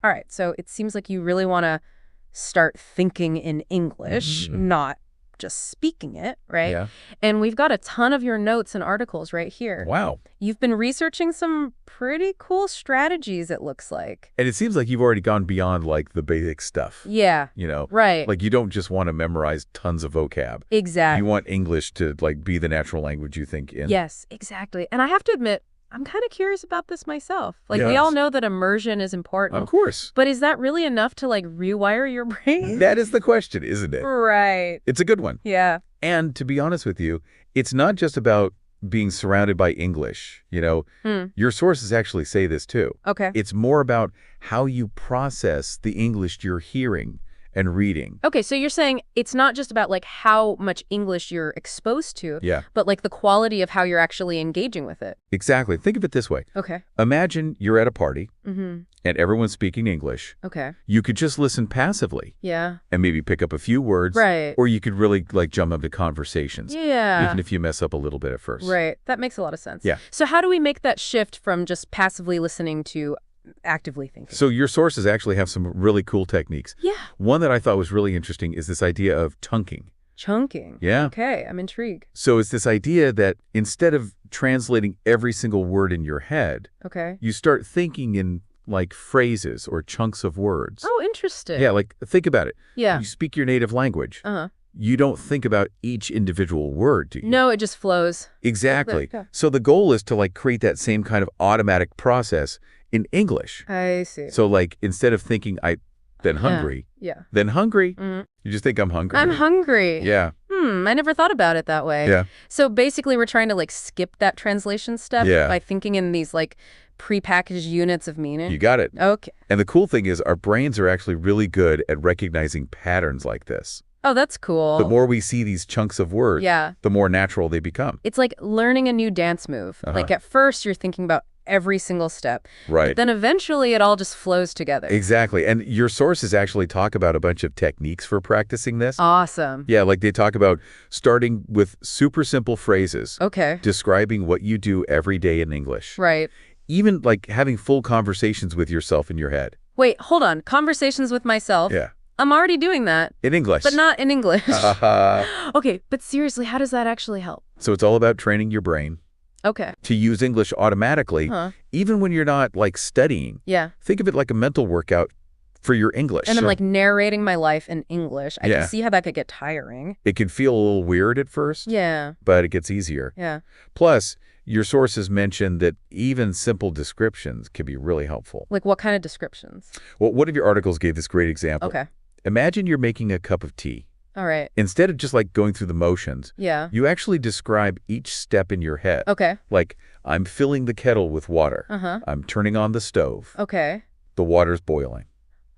All right, so it seems like you really want to start thinking in English, not just speaking it, right? Yeah. And we've got a ton of your notes and articles right here. Wow. You've been researching some pretty cool strategies, it looks like. And it seems like you've already gone beyond, like, the basic stuff. Yeah. Right. Like, you don't just want to memorize tons of vocab. Exactly. You want English to, like, be the natural language you think in. Yes, exactly. And I have to admit, I'm kind of curious about this myself. Like, we Yes. all know that immersion is important. Of course. But is that really enough to, like, rewire your brain? That is the question, isn't it? Right. It's a good one. Yeah. And to be honest with you, it's not just about being surrounded by English. Your sources actually say this too. Okay. It's more about how you process the English you're hearing and reading. Okay, so you're saying it's not just about, like, how much English you're exposed to, Yeah. but, like, the quality of how you're actually engaging with it. Exactly. Think of it this way. Okay. Imagine you're at a party Mm-hmm. and everyone's speaking English. Okay. You could just listen passively Yeah. and maybe pick up a few words. Right. Or you could really, like, jump into conversations. Yeah. Even if you mess up a little bit at first. Right. That makes a lot of sense. Yeah. So how do we make that shift from just passively listening to actively thinking? So your sources actually have some really cool techniques. Yeah. One that I thought was really interesting is this idea of chunking. Chunking. Yeah. Okay, I'm intrigued. So it's this idea that instead of translating every single word in your head, Okay. you start thinking in, like, phrases or chunks of words. Oh, interesting. Yeah, like, think about it. Yeah. You speak your native language. Uh-huh. You don't think about each individual word, do you? No, it just flows. Exactly. Yeah. So the goal is to, like, create that same kind of automatic process in English. I see. So, like, instead of thinking then hungry, Yeah. then hungry, Mhm. you just think I'm hungry. I'm hungry. Yeah. I never thought about it that way. Yeah. So basically we're trying to, like, skip that translation step Yeah. by thinking in these, like, prepackaged units of meaning. You got it. Okay. And the cool thing is our brains are actually really good at recognizing patterns like this. Oh, that's cool. The more we see these chunks of words, Yeah. the more natural they become. It's like learning a new dance move. Uh-huh. Like, at first you're thinking about every single step. Right. But then eventually it all just flows together. Exactly. And your sources actually talk about a bunch of techniques for practicing this. Awesome. Yeah, like they talk about starting with super simple phrases, Okay. describing what you do every day in English. Right. Even, like, having full conversations with yourself in your head. Wait, hold on. Conversations with myself. Yeah. I'm already doing that. In English. But not in English. Uh-huh. Okay, but seriously, how does that actually help? So it's all about training your brain Okay. to use English automatically, Huh. even when you're not, like, studying. Yeah. Think of it like a mental workout for your English. And I'm, like, narrating my life in English. I Yeah. can see how that could get tiring. It can feel a little weird at first, Yeah. but it gets easier. Yeah. Plus, your sources mention that even simple descriptions can be really helpful. Like, what kind of descriptions? Well, one of your articles gave this great example. Okay. Imagine you're making a cup of tea. All right. Instead of just, like, going through the motions, Yeah. you actually describe each step in your head. Okay. Like, I'm filling the kettle with water. Uh-huh. I'm turning on the stove. Okay. The water's boiling.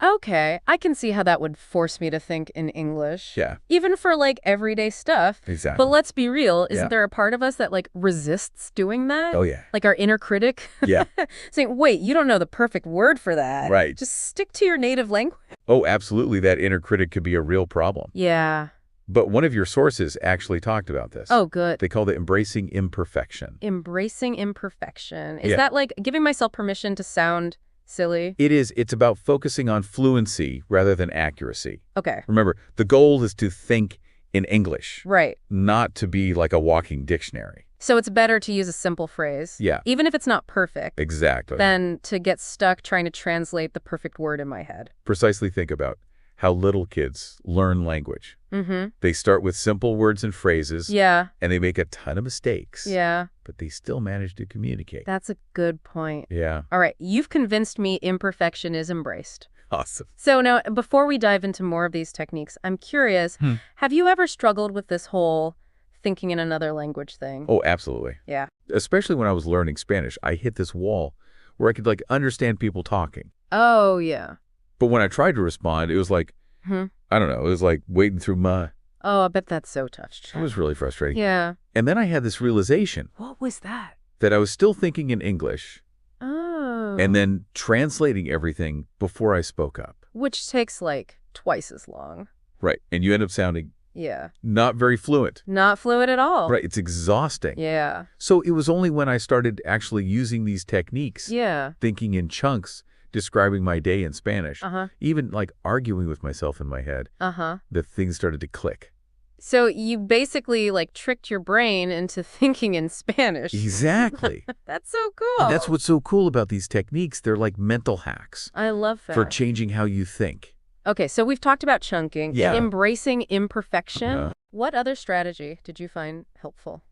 Okay. I can see how that would force me to think in English. Yeah. Even for, like, everyday stuff. Exactly. But let's be real. Isn't Yeah. there a part of us that, like, resists doing that? Oh, yeah. Like our inner critic? Yeah. Saying, wait, you don't know the perfect word for that. Right. Just stick to your native language. Oh, absolutely. That inner critic could be a real problem. Yeah. But one of your sources actually talked about this. Oh, good. They called it embracing imperfection. Embracing imperfection. Is Yeah. that like giving myself permission to sound silly? It is. It's about focusing on fluency rather than accuracy. Okay. Remember, the goal is to think in English, Right. not to be like a walking dictionary. So it's better to use a simple phrase. Yeah. Even if it's not perfect. Exactly. Than to get stuck trying to translate the perfect word in my head. Precisely think about how little kids learn language. Mm-hmm. They start with simple words and phrases, Yeah. and they make a ton of mistakes, Yeah. but they still manage to communicate. That's a good point. Yeah. All right. You've convinced me imperfection is embraced. Awesome. So now, before we dive into more of these techniques, I'm curious, have you ever struggled with this whole thinking in another language thing? Oh, absolutely. Yeah. Especially when I was learning Spanish, I hit this wall where I could, like, understand people talking. Oh, yeah. But when I tried to respond, it was like, I don't know, it was like wading through mud. Oh, I bet that's so tough. It was really frustrating. Yeah. And then I had this realization What was that? that I was still thinking in English Oh. and then translating everything before I spoke up. Which takes like twice as long. Right. And you end up sounding Yeah. not very fluent. Not fluid at all. Right. It's exhausting. Yeah. So it was only when I started actually using these techniques, Yeah. thinking in chunks, describing my day in Spanish, Uh-huh. even like arguing with myself in my head, Uh-huh. the things started to click. So you basically like tricked your brain into thinking in Spanish. Exactly. That's so And cool. that's what's so cool about these techniques. They're like mental hacks I love that. for changing how you think. Okay, so we've talked about chunking, Yeah. embracing imperfection. Uh-huh. What other strategy did you find helpful?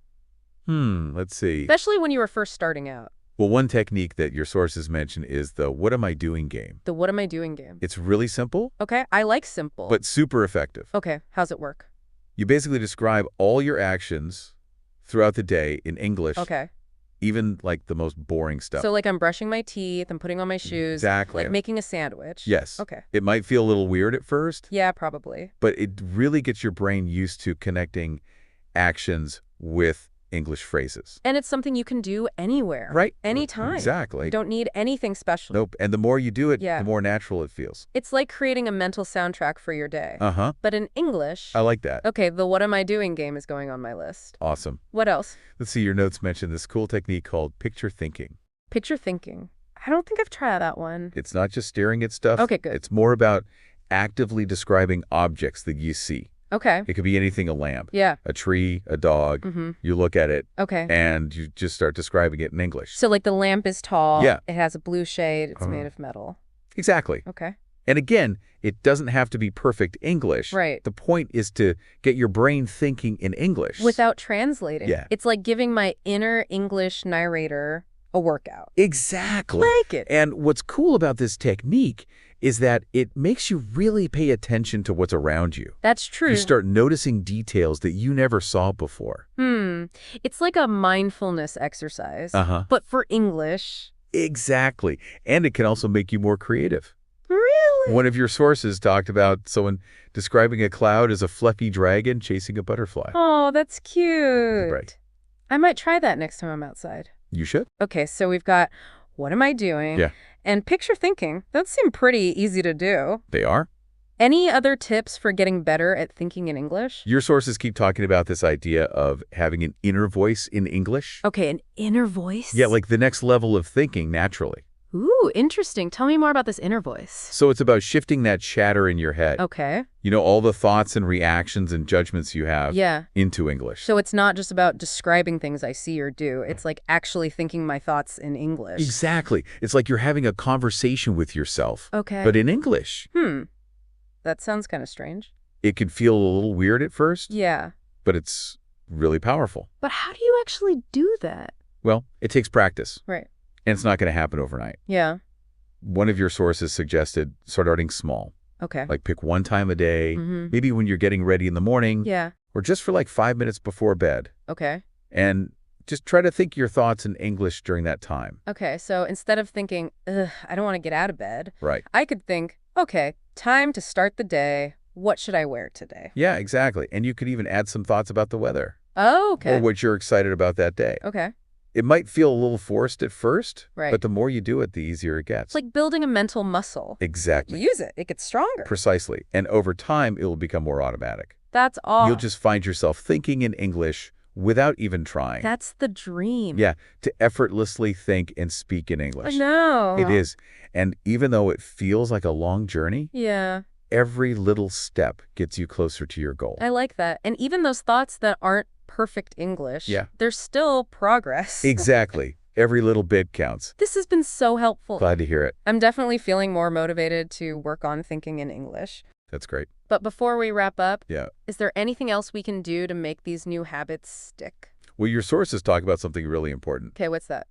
Let's see. Especially when you were first starting out. Well, one technique that your sources mention is the what am I doing game. The what am I doing game. It's really simple, Okay, I like simple. but super effective. Okay, how's it work? You basically describe all your actions throughout the day in English, Okay. even like the most boring stuff. So like I'm brushing my teeth, I'm putting on my shoes. Exactly. Like making a sandwich. Yes. Okay. It might feel a little weird at first, Yeah, probably. but it really gets your brain used to connecting actions with English phrases. And it's something you can do anywhere. Right. Anytime. Exactly. You don't need anything special. Nope. And the more you do it, Yeah. the more natural it feels. It's like creating a mental soundtrack for your day. Uh-huh. But in English. I like that. Okay, the what am I doing game is going on my list. Awesome. What else? Let's see, your notes mention this cool technique called picture thinking. Picture thinking. I don't think I've tried that one. It's not just staring at stuff. Okay, good. It's more about actively describing objects that you see. Okay. It could be anything, a lamp, Yeah. a tree, a dog. Mm-hmm. You look at it Okay. and you just start describing it in English. So like the lamp is tall. Yeah. It has a blue shade. It's Uh-huh. made of metal. Exactly. Okay. And again, it doesn't have to be perfect English. Right. The point is to get your brain thinking in English. Without translating. Yeah. It's like giving my inner English narrator a workout. Exactly. Like it. And what's cool about this technique is that it makes you really pay attention to what's around you. That's true. You start noticing details that you never saw before. It's like a mindfulness exercise. Uh-huh. But for English. Exactly. And it can also make you more creative. Really? One of your sources talked about someone describing a cloud as a fluffy dragon chasing a butterfly. Oh, that's cute. Right. I might try that next time I'm outside. You should. Okay, so we've got what am I doing? Yeah. And picture thinking. Those seem pretty easy to do. They are. Any other tips for getting better at thinking in English? Your sources keep talking about this idea of having an inner voice in English. Okay, an inner voice? Yeah, like the next level of thinking naturally. Ooh, interesting. Tell me more about this inner voice. So it's about shifting that chatter in your head. Okay. You know, all the thoughts and reactions and judgments you have Yeah. into English. So it's not just about describing things I see or do. It's like actually thinking my thoughts in English. Exactly. It's like you're having a conversation with yourself. Okay. But in English. That sounds kind of strange. It can feel a little weird at first, Yeah. but it's really powerful. But how do you actually do that? Well, it takes practice, Right. and it's not going to happen overnight. Yeah. One of your sources suggested starting small, Okay. like pick one time a day, Mm-hmm. maybe when you're getting ready in the morning, Yeah. or just for like 5 minutes before bed, Okay. and just try to think your thoughts in English during that time. Okay, so instead of thinking, ugh, I don't want to get out of bed, Right. I could think, okay, time to start the day. What should I wear today? Yeah, exactly. And you could even add some thoughts about the weather Oh, okay. or what you're excited about that day. Okay. It might feel a little forced at first, Right. but the more you do it, the easier it gets. It's like building a mental muscle. You Exactly. use it, it gets stronger. Precisely. And over time, it will become more automatic. That's all. You'll just find yourself thinking in English without even trying. That's the dream. Yeah, to effortlessly think and speak in English. I know. It is. And even though it feels like a long journey, Yeah, every little step gets you closer to your goal. I like that. And even those thoughts that aren't perfect English, Yeah. there's still progress. Exactly. Every little bit counts. This has been so helpful. Glad to hear it. I'm definitely feeling more motivated to work on thinking in English. That's great. But before we wrap up, Yeah. is there anything else we can do to make these new habits stick? Well, your sources talk about something really important. Okay, what's that?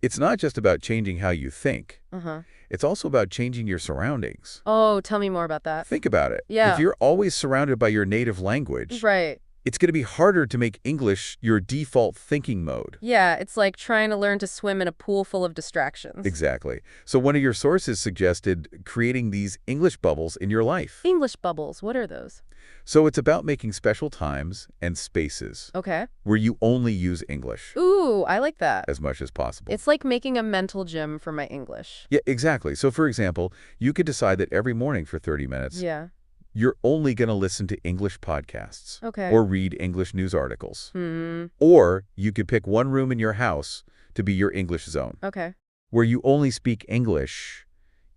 It's not just about changing how you think. Uh-huh. It's also about changing your surroundings. Oh, tell me more about that. Think about it. Yeah. If you're always surrounded by your native language, Right. it's going to be harder to make English your default thinking mode. Yeah, it's like trying to learn to swim in a pool full of distractions. Exactly. So one of your sources suggested creating these English bubbles in your life. English bubbles, what are those? So it's about making special times and spaces Okay. where you only use English Ooh, I like that. as much as possible. It's like making a mental gym for my English. Yeah, exactly. So for example, you could decide that every morning for 30 minutes, Yeah. you're only going to listen to English podcasts Okay. or read English news articles. Hmm. Or you could pick one room in your house to be your English zone, Okay. where you only speak English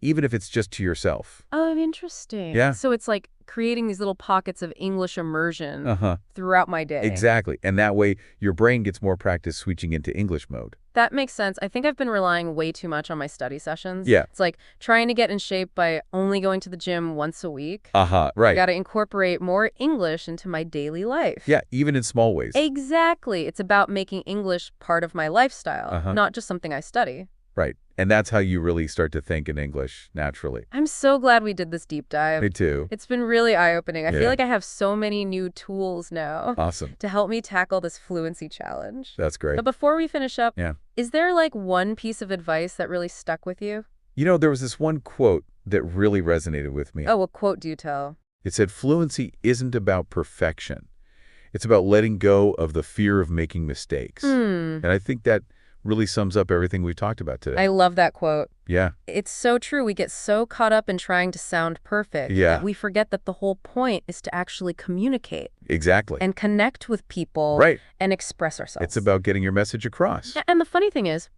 even if it's just to yourself. Oh, interesting. Yeah. So it's like creating these little pockets of English immersion Uh-huh. throughout my day. Exactly. And that way, your brain gets more practice switching into English mode. That makes sense. I think I've been relying way too much on my study sessions. Yeah. It's like trying to get in shape by only going to the gym once a week. Right. I got to incorporate more English into my daily life. Yeah, even in small ways. Exactly. It's about making English part of my lifestyle, not just something I study. Right. And that's how you really start to think in English naturally. I'm so glad we did this deep dive. Me too. It's been really eye-opening. I feel like I have so many new tools now. Awesome. To help me tackle this fluency challenge. That's great. But before we finish up, Yeah. is there like one piece of advice that really stuck with you? You know, there was this one quote that really resonated with me. Oh, what quote do you tell? It said, fluency isn't about perfection. It's about letting go of the fear of making mistakes. And I think that really sums up everything we've talked about today. I love that quote. Yeah. It's so true. We get so caught up in trying to sound perfect that we forget that the whole point is to actually communicate. Exactly. And connect with people. Right. And express ourselves. It's about getting your message across. And the funny thing is,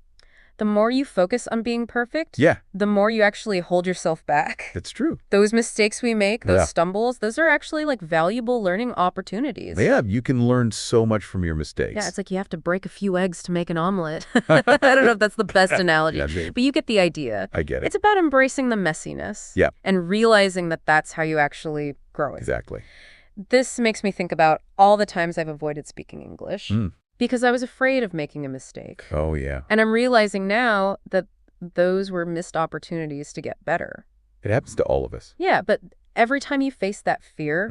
the more you focus on being perfect, the more you actually hold yourself back. It's true. Those mistakes we make, those stumbles, those are actually like valuable learning opportunities. Yeah, you can learn so much from your mistakes. Yeah, it's like you have to break a few eggs to make an omelet. I don't know if that's the best analogy, but you get the idea. I get it. It's about embracing the messiness and realizing that that's how you actually grow it. Exactly. This makes me think about all the times I've avoided speaking English. Because I was afraid of making a mistake. Oh, yeah. And I'm realizing now that those were missed opportunities to get better. It happens to all of us. Yeah, but every time you face that fear,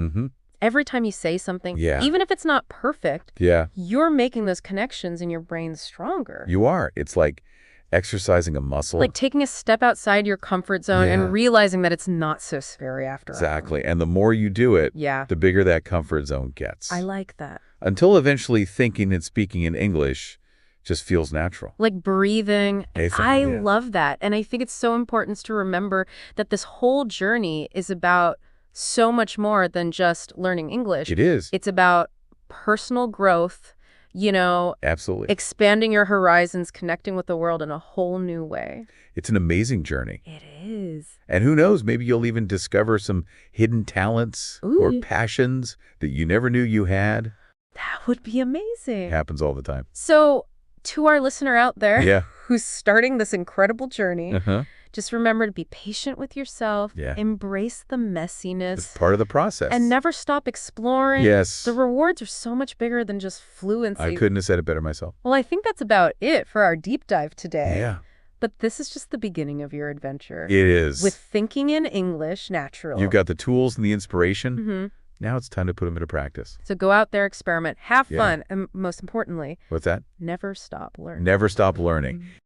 every time you say something, even if it's not perfect, you're making those connections in your brain stronger. You are. It's like exercising a muscle. Like taking a step outside your comfort zone and realizing that it's not so scary after all. Exactly. And the more you do it, the bigger that comfort zone gets. I like that. Until eventually thinking and speaking in English just feels natural. Like breathing. I love that. And I think it's so important to remember that this whole journey is about so much more than just learning English. It is. It's about personal growth, you know, absolutely, expanding your horizons, connecting with the world in a whole new way. It's an amazing journey. It is. And who knows, maybe you'll even discover some hidden talents or passions that you never knew you had. That would be amazing. It happens all the time. So, to our listener out there who's starting this incredible journey, just remember to be patient with yourself, embrace the messiness. It's part of the process. And never stop exploring. Yes. The rewards are so much bigger than just fluency. I couldn't have said it better myself. Well, I think that's about it for our deep dive today. Yeah. But this is just the beginning of your adventure. It is. With thinking in English natural. You've got the tools and the inspiration. Now it's time to put them into practice. So go out there, experiment, have fun, and most importantly, what's that? Never stop learning. Never stop learning.